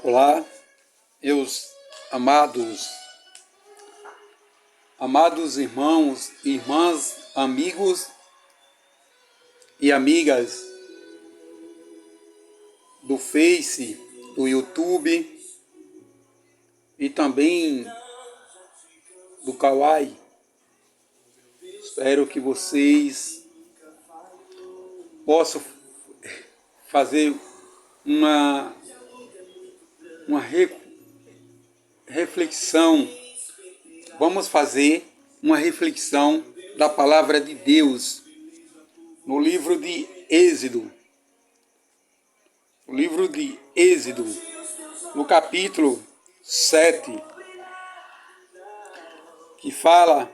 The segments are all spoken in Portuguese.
Olá, meus amados irmãos, irmãs, amigos e amigas do Face, do YouTube e também do Kawaii. Espero que vocês possam fazer uma reflexão. Vamos fazer uma reflexão da palavra de Deus no livro de Êxodo. No capítulo 7, que fala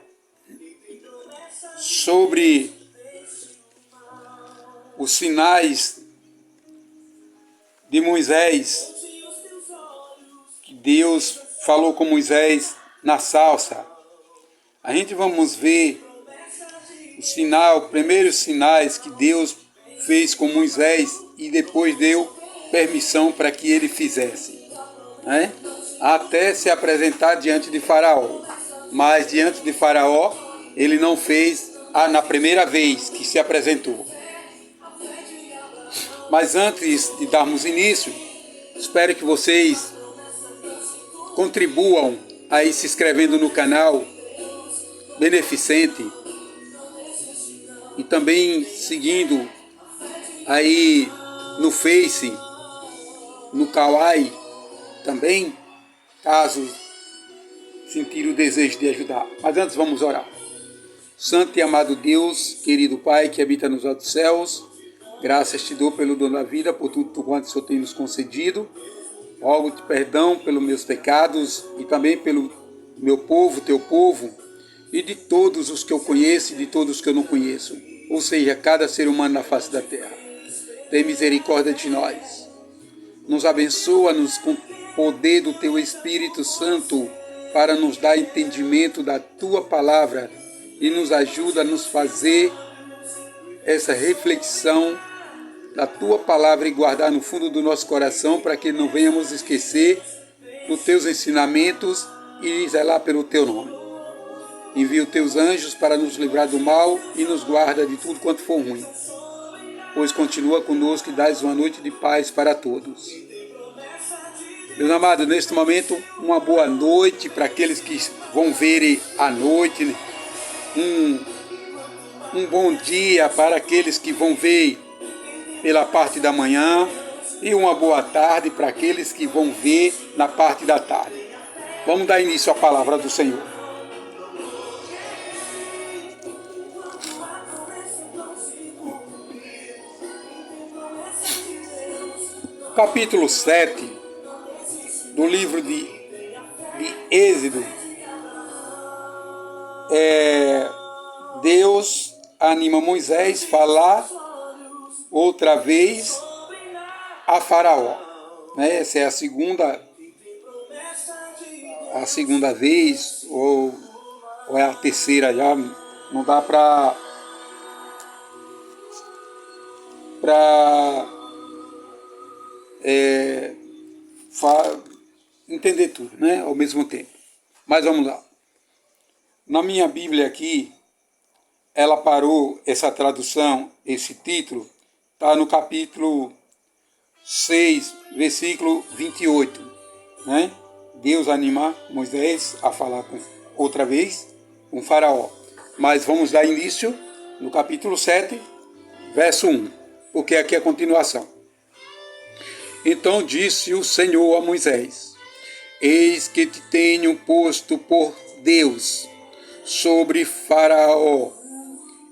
sobre os sinais de Moisés, que Deus falou com Moisés na sarça. A gente vamos ver os primeiros sinais que Deus fez com Moisés e depois deu permissão para que ele fizesse, né? Até se apresentar diante de Faraó. Mas diante de Faraó ele não fez na primeira vez que se apresentou. Mas antes de darmos início, espero que vocês contribuam aí se inscrevendo no canal Beneficente e também seguindo aí no Face, no Kawaii também, caso sentir o desejo de ajudar. Mas antes vamos orar. Santo e amado Deus, querido Pai que habita nos altos céus, graças te dou pelo dom da vida, por tudo quanto o Senhor tem nos concedido. Rogo-te perdão pelos meus pecados e também pelo meu povo, teu povo, e de todos os que eu conheço e de todos os que eu não conheço. Ou seja, cada ser humano na face da terra. Tem misericórdia de nós. Nos abençoa-nos com o poder do teu Espírito Santo para nos dar entendimento da tua palavra e nos ajuda a nos fazer essa reflexão da tua palavra e guardar no fundo do nosso coração para que não venhamos esquecer dos teus ensinamentos e zelar pelo teu nome. Envia os teus anjos para nos livrar do mal e nos guarda de tudo quanto for ruim. Pois continua conosco e dás uma noite de paz para todos. Meus amados, neste momento, uma boa noite para aqueles que vão ver à noite, um bom dia para aqueles que vão ver pela parte da manhã e uma boa tarde para aqueles que vão ver na parte da tarde. Vamos dar início à palavra do Senhor. Capítulo 7 do livro de Êxodo. Deus anima Moisés a falar outra vez a Faraó. Essa é a segunda vez, ou é a terceira já, não dá para entender tudo, ao mesmo tempo. Mas vamos lá. Na minha Bíblia aqui, ela parou essa tradução, esse título, está no capítulo 6, versículo 28. Deus anima Moisés a falar outra vez com Faraó. Mas vamos dar início no capítulo 7, verso 1, porque aqui é a continuação. Então disse o Senhor a Moisés: Eis que te tenho posto por Deus sobre Faraó,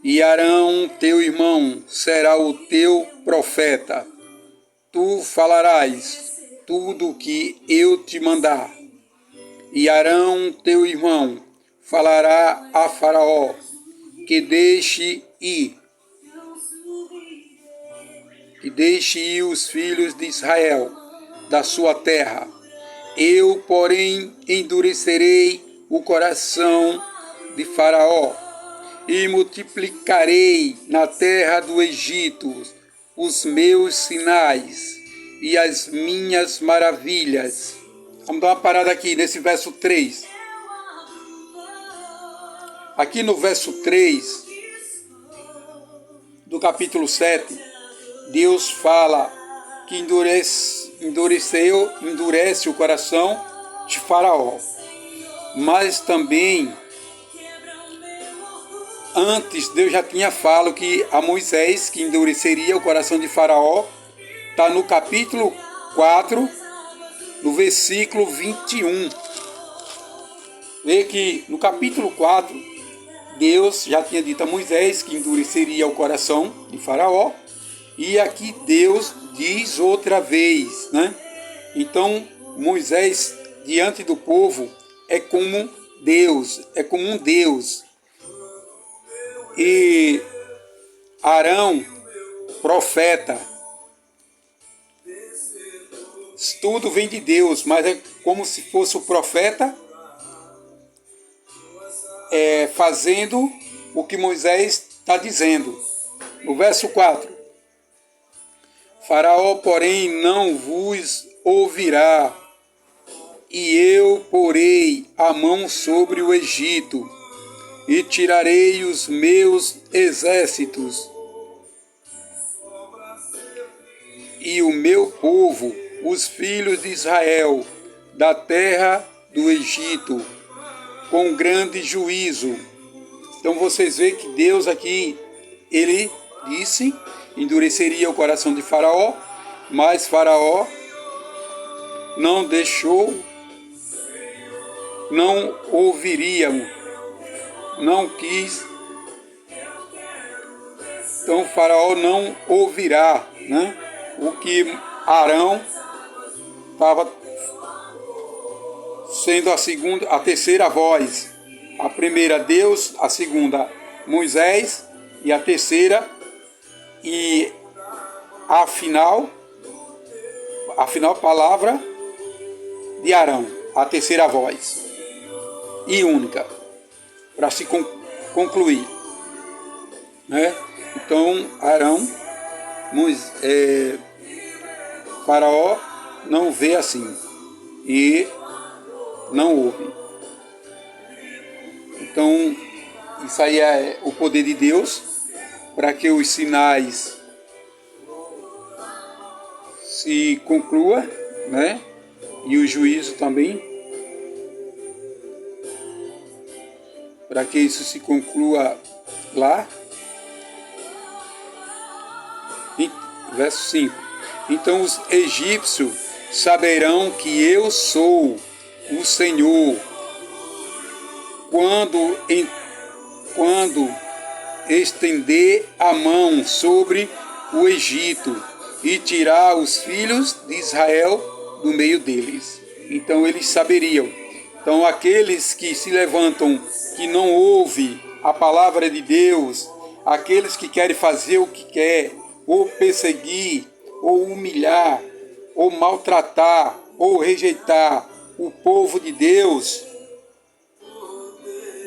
e Arão, teu irmão, será o teu profeta. Tu falarás tudo o que eu te mandar. E Arão, teu irmão, falará a Faraó que deixe ir os filhos de Israel da sua terra. Eu, porém, endurecerei o coração de Faraó e multiplicarei na terra do Egito os meus sinais e as minhas maravilhas. Vamos dar uma parada aqui nesse verso 3. Aqui no verso 3 do capítulo 7, Deus fala que endurece o coração de Faraó. Mas também, antes, Deus já tinha falado que a Moisés, que endureceria o coração de Faraó, está no capítulo 4, no versículo 21. Vê que no capítulo 4, Deus já tinha dito a Moisés que endureceria o coração de Faraó. E aqui Deus diz outra vez, né? Então, Moisés, diante do povo, é como Deus, é como um Deus. E Arão, profeta, tudo vem de Deus, mas é como se fosse o profeta fazendo o que Moisés está dizendo. No verso 4, Faraó, porém, não vos ouvirá, e eu porei a mão sobre o Egito, e tirarei os meus exércitos, e o meu povo, os filhos de Israel, da terra do Egito, com grande juízo. Então vocês veem que Deus aqui, ele disse, endureceria o coração de Faraó, mas Faraó não deixou, não ouviria, não quis. Então Faraó não ouvirá, né? O que Arão estava sendo a terceira voz. A primeira Deus, a segunda Moisés e a terceira e a final palavra de Arão, a terceira voz e única, para se concluir, né? Então Arão, Faraó não vê assim e não ouve. Então isso aí é o poder de Deus para que os sinais se conclua, né? E o juízo também, para que isso se conclua lá. Verso 5. Então os egípcios saberão que eu sou o Senhor quando estender a mão sobre o Egito e tirar os filhos de Israel do meio deles. Então eles saberiam. Então aqueles que se levantam, que não ouvem a palavra de Deus, aqueles que querem fazer o que quer, ou perseguir, ou humilhar, ou maltratar, ou rejeitar o povo de Deus,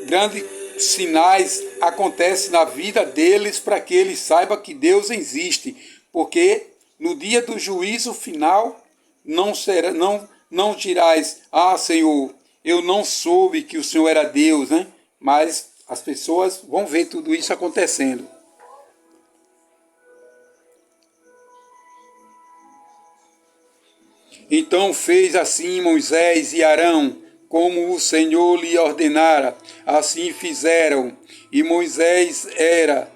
grandes sinais acontecem na vida deles para que eles saibam que Deus existe, porque no dia do juízo final não dirás: ah, Senhor, eu não soube que o Senhor era Deus, né? Mas as pessoas vão ver tudo isso acontecendo. Então fez assim Moisés e Arão, como o Senhor lhe ordenara. Assim fizeram. E Moisés era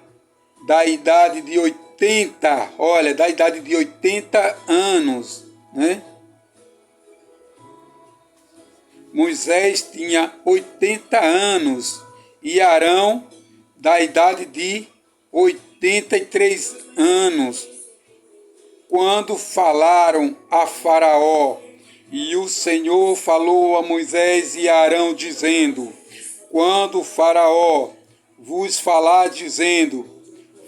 da idade de 80, da idade de 80 anos, né? Moisés tinha 80 anos e Arão da idade de 83 anos, quando falaram a Faraó. E o Senhor falou a Moisés e a Arão, dizendo: quando Faraó vos falar, dizendo: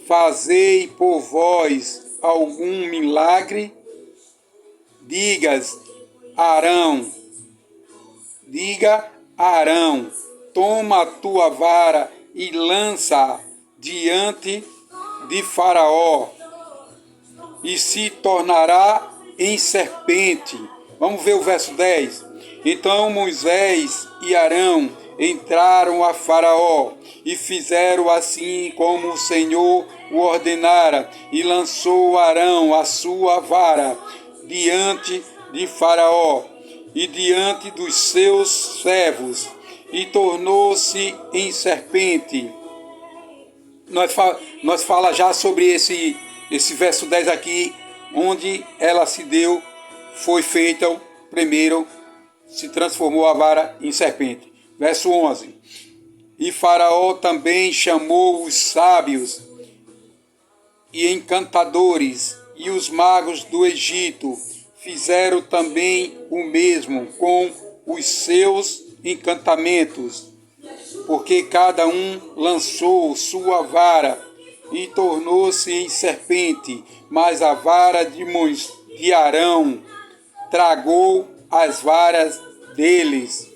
fazei por vós algum milagre, diga Arão, toma a tua vara e lança diante de Faraó, e se tornará em serpente. Vamos ver o verso 10. Então Moisés e Arão entraram a Faraó e fizeram assim como o Senhor o ordenara, e lançou Arão a sua vara diante de Faraó e diante dos seus servos, e tornou-se em serpente. Nós fala já sobre esse verso 10 aqui, onde ela se deu, foi feita o primeiro, se transformou a vara em serpente. Verso 11. E Faraó também chamou os sábios e encantadores e os magos do Egito, fizeram também o mesmo com os seus encantamentos, porque cada um lançou sua vara e tornou-se em serpente, mas a vara de Arão tragou as varas deles.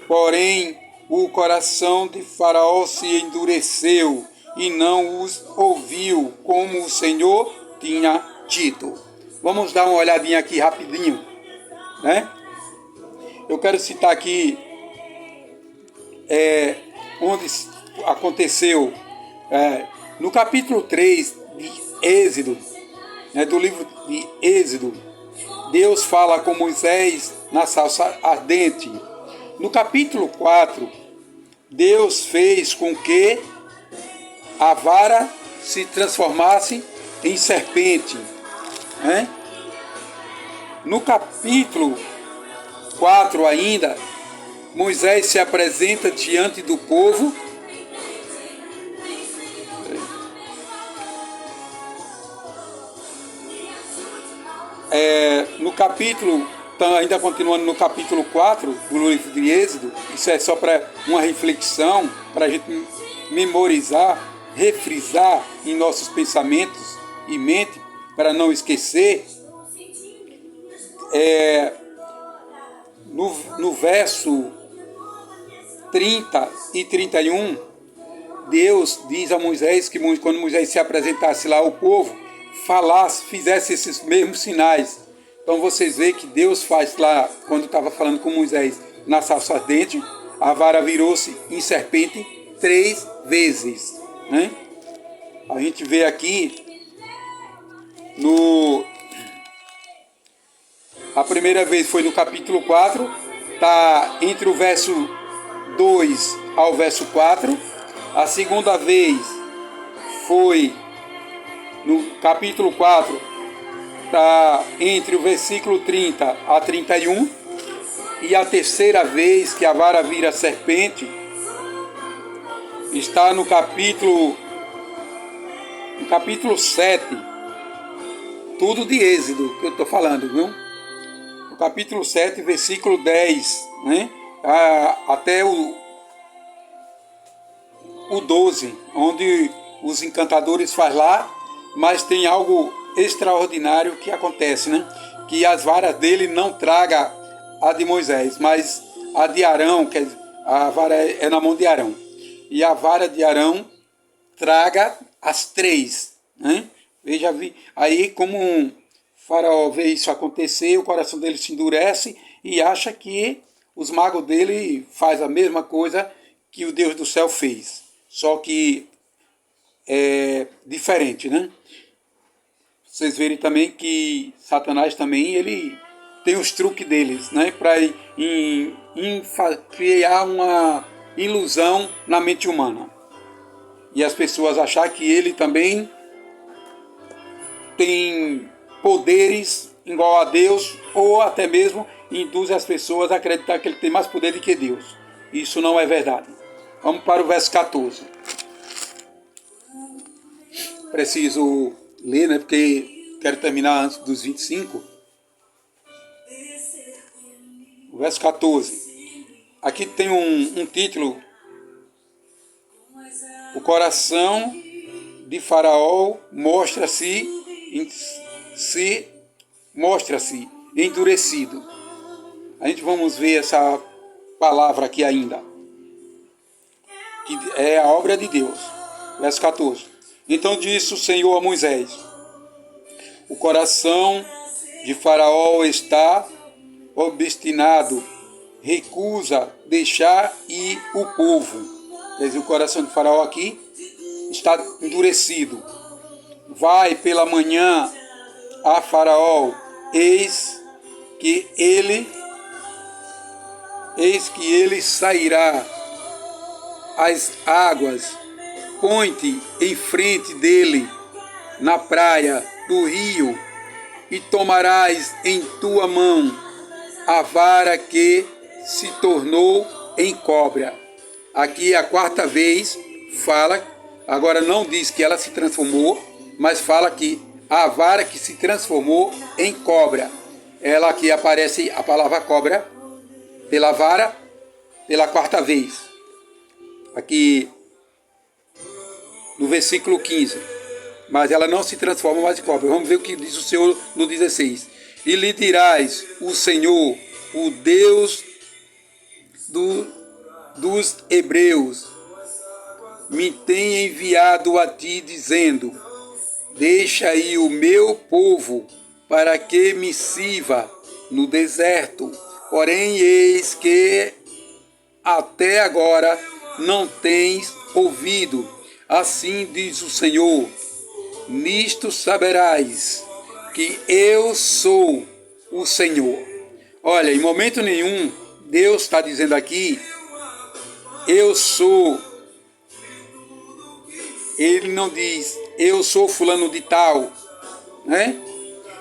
Porém, o coração de Faraó se endureceu e não os ouviu, como o Senhor tinha dito. Vamos dar uma olhadinha aqui rapidinho, né? Eu quero citar aqui onde aconteceu, no capítulo 3 de Êxodo, do livro de Êxodo, Deus fala com Moisés na sarça ardente. No capítulo 4, Deus fez com que a vara se transformasse em serpente. No capítulo 4 ainda, Moisés se apresenta diante do povo no capítulo, ainda continuando no capítulo 4 do livro de Êxodo, isso é só para uma reflexão, para a gente memorizar, refrisar em nossos pensamentos e mente, para não esquecer. No verso 30 e 31, Deus diz a Moisés que quando Moisés se apresentasse lá ao povo, fizesse esses mesmos sinais. Então vocês veem que Deus faz lá, quando estava falando com Moisés na sarça ardente, a vara virou-se em serpente 3 vezes. A gente vê aqui a primeira vez foi no capítulo 4, está entre o verso 2 ao verso 4. A segunda vez foi no capítulo 4, está entre o versículo 30 a 31. E a terceira vez que a vara vira serpente está no capítulo 7, tudo de Êxodo que eu estou falando, viu? No capítulo 7, versículo 10, até o 12, onde os encantadores faz lá, mas tem algo extraordinário que acontece, que as varas dele não traga a de Moisés, mas a de Arão, que a vara é na mão de Arão, e a vara de Arão traga as 3. Veja aí como Faraó vê isso acontecer, o coração dele se endurece e acha que os magos dele fazem a mesma coisa que o Deus do céu fez, só que é diferente, Vocês verem também que Satanás também, ele tem os truques deles, para criar uma ilusão na mente humana. E as pessoas achar que ele também tem poderes igual a Deus, ou até mesmo induz as pessoas a acreditar que ele tem mais poder do que Deus. Isso não é verdade. Vamos para o verso 14. Preciso ler, porque quero terminar antes dos 25. O verso 14. Aqui tem um título: o coração de Faraó mostra-se endurecido. A gente vamos ver essa palavra aqui ainda, que é a obra de Deus. Verso 14. Então disse o Senhor a Moisés: o coração de Faraó está obstinado, recusa deixar ir o povo. Quer dizer, o coração de Faraó aqui está endurecido. Vai pela manhã a Faraó, eis que ele sairá às águas, põe-te em frente dele na praia do rio, e tomarás em tua mão a vara que se tornou em cobra. Aqui a quarta vez fala, agora não diz que ela se transformou, mas fala que a vara que se transformou em cobra. Ela aqui aparece a palavra cobra pela vara pela quarta vez. Aqui no versículo 15. Mas ela não se transforma mais em cobra. Vamos ver o que diz o Senhor no 16. E lhe dirás: o Senhor, o Deus dos hebreus, me tem enviado a ti, dizendo: deixa aí o meu povo, para que me sirva no deserto. Porém, eis que até agora não tens ouvido. Assim diz o Senhor: nisto saberás que eu sou o Senhor. Olha, em momento nenhum, Deus está dizendo aqui, eu sou. Ele não diz, eu sou fulano de tal, né?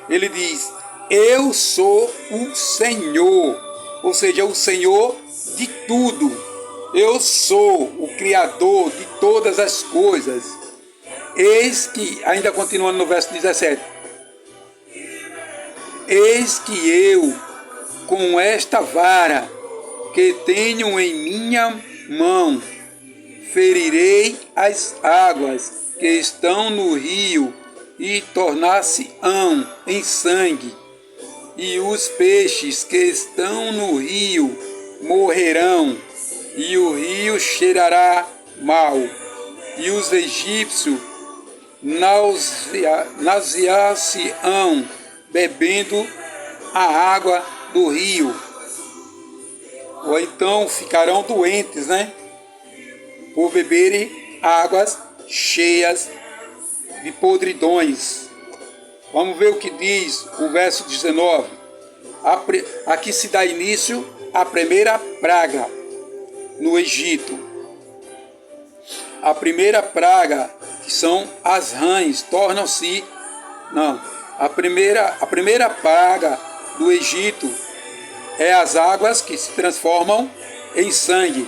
Ele diz, eu sou o Senhor, ou seja, o Senhor de tudo. Eu sou o Criador de todas as coisas. Eis que, ainda continuando no verso 17, eis que eu, com esta vara que tenho em minha mão, ferirei as águas que estão no rio e tornar-se-ão em sangue, e os peixes que estão no rio morrerão, e o rio cheirará mal, e os egípcios nausear-se-ão bebendo a água do rio. Ou então ficarão doentes, né? Por beberem águas cheias de podridões. Vamos ver o que diz o verso 19. Aqui se dá início à primeira praga no Egito. A primeira praga, que são as rãs, tornam-se... Não, a primeira praga do Egito é as águas que se transformam em sangue.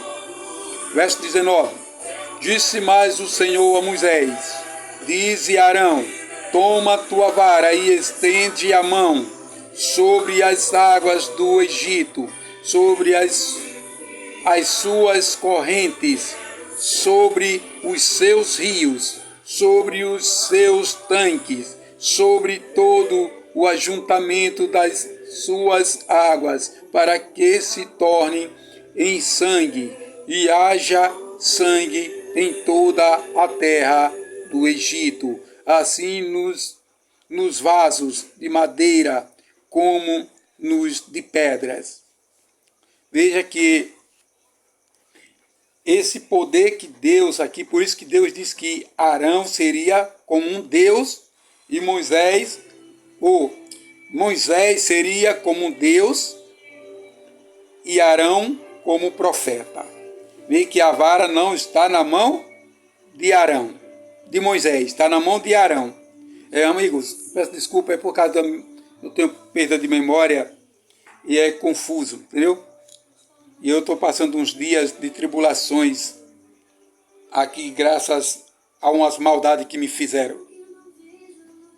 Verso 19. Disse mais o Senhor a Moisés: dize a Arão: toma tua vara e estende a mão sobre as águas do Egito, sobre as suas correntes, sobre os seus rios, sobre os seus tanques, sobre todo o ajuntamento das suas águas, para que se tornem em sangue, e haja sangue em toda a terra do Egito, assim nos vasos de madeira como nos de pedras. Veja que esse poder que Deus aqui, por isso que Deus diz que Arão seria como um Deus e Moisés seria como Deus e Arão como profeta. Vê que a vara não está na mão de Arão, de Moisés, está na mão de Arão. Amigos, peço desculpa, é por causa eu tenho perda de memória e é confuso, entendeu? E eu estou passando uns dias de tribulações aqui, graças a umas maldades que me fizeram.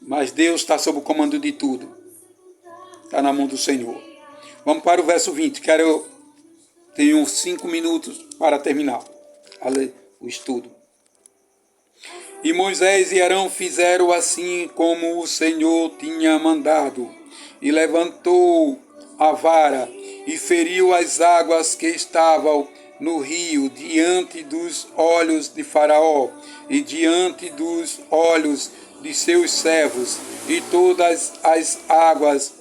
Mas Deus está sob o comando de tudo. Está na mão do Senhor. Vamos para o verso 20. Tenho 5 minutos para terminar o estudo. E Moisés e Arão fizeram assim como o Senhor tinha mandado. E levantou a vara e feriu as águas que estavam no rio diante dos olhos de Faraó e diante dos olhos de seus servos, e todas as águas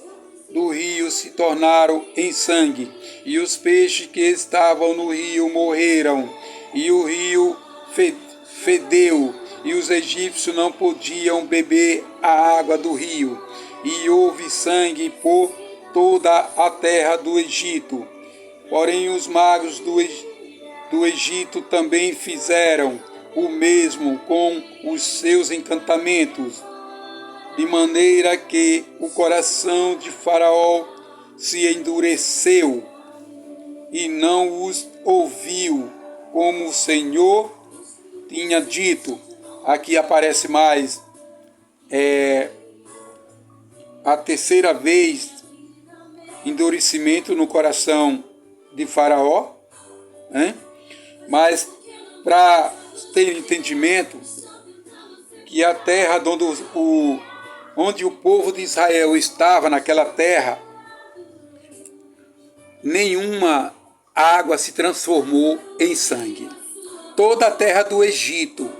do rio se tornaram em sangue, e os peixes que estavam no rio morreram, e o rio fedeu, e os egípcios não podiam beber a água do rio, e houve sangue por toda a terra do Egito. Porém os magos do Egito também fizeram o mesmo com os seus encantamentos, de maneira que o coração de Faraó se endureceu e não os ouviu, como o Senhor tinha dito. Aqui aparece mais a terceira vez endurecimento no coração de Faraó, né? Mas para ter entendimento que a terra onde o povo de Israel estava, naquela terra, nenhuma água se transformou em sangue. Toda a terra do Egito,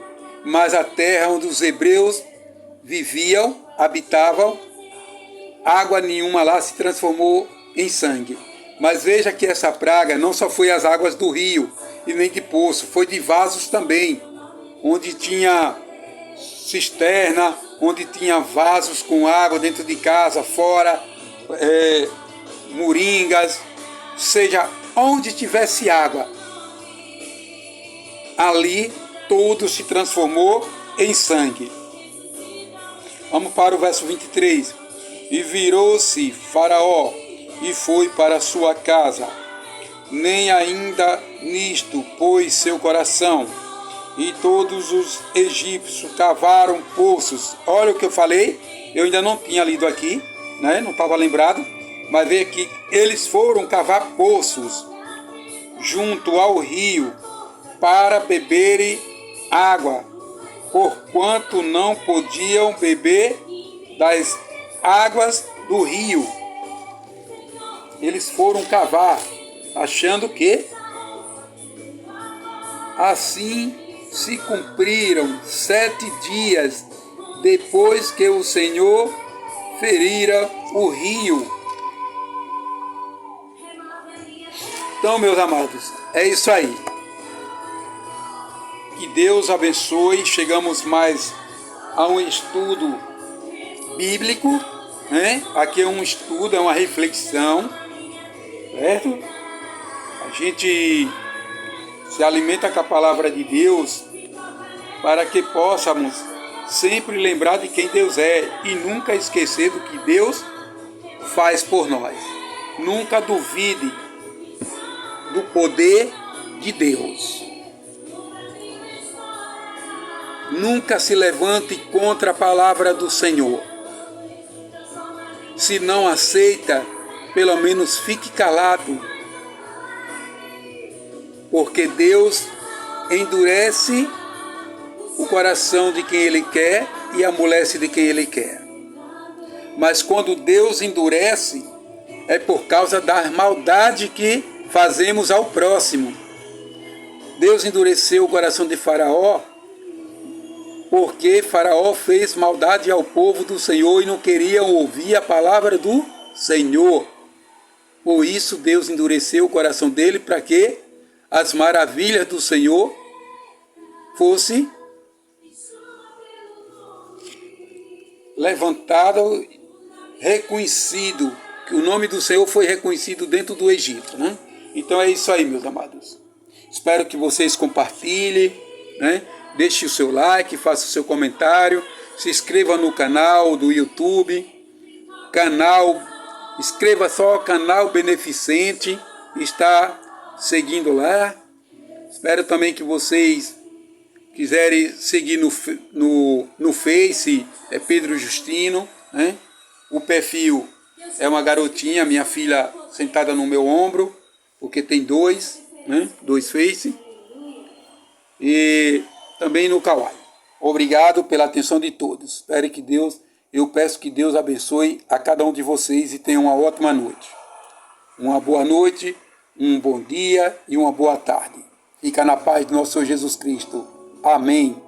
mas a terra onde os hebreus viviam, habitavam, água nenhuma lá se transformou em sangue. Mas veja que essa praga não só foi as águas do rio e nem de poço, foi de vasos também, onde tinha cisterna, onde tinha vasos com água dentro de casa, fora, moringas, seja, onde tivesse água, ali tudo se transformou em sangue. Vamos para o verso 23. E virou-se Faraó e foi para sua casa, nem ainda nisto pôs seu coração, e todos os egípcios cavaram poços. Olha o que eu falei, eu ainda não tinha lido aqui, né? Não estava lembrado, mas veio aqui, eles foram cavar poços junto ao rio para beberem água, porquanto não podiam beber das águas do rio. Eles foram cavar, achando que assim se cumpriram 7 dias depois que o Senhor ferira o rio. Então, meus amados, é isso aí. Que Deus abençoe. Chegamos mais a um estudo bíblico, né? Aqui é um estudo, é uma reflexão, certo? A gente se alimenta com a palavra de Deus para que possamos sempre lembrar de quem Deus é e nunca esquecer do que Deus faz por nós. Nunca duvide do poder de Deus. Nunca se levante contra a palavra do Senhor. Se não aceita, pelo menos fique calado, porque Deus endurece o coração de quem Ele quer e amolece de quem Ele quer. Mas quando Deus endurece, é por causa da maldade que fazemos ao próximo. Deus endureceu o coração de Faraó, porque Faraó fez maldade ao povo do Senhor e não queriam ouvir a palavra do Senhor. Por isso Deus endureceu o coração dele para que as maravilhas do Senhor fossem levantadas, reconhecido, que o nome do Senhor foi reconhecido dentro do Egito, né? Então é isso aí, meus amados. Espero que vocês compartilhem, né? Deixe o seu like, faça o seu comentário, se inscreva no canal do YouTube, escreva só canal Beneficente, está seguindo lá. Espero também que vocês quiserem seguir no Face, é Pedro Justino, né? O perfil é uma garotinha, minha filha sentada no meu ombro, porque tem dois, né? 2 Face. E também no Kawaii. Obrigado pela atenção de todos. Eu peço que Deus abençoe a cada um de vocês e tenha uma ótima noite. Uma boa noite, um bom dia e uma boa tarde. Fica na paz do nosso Senhor Jesus Cristo. Amém.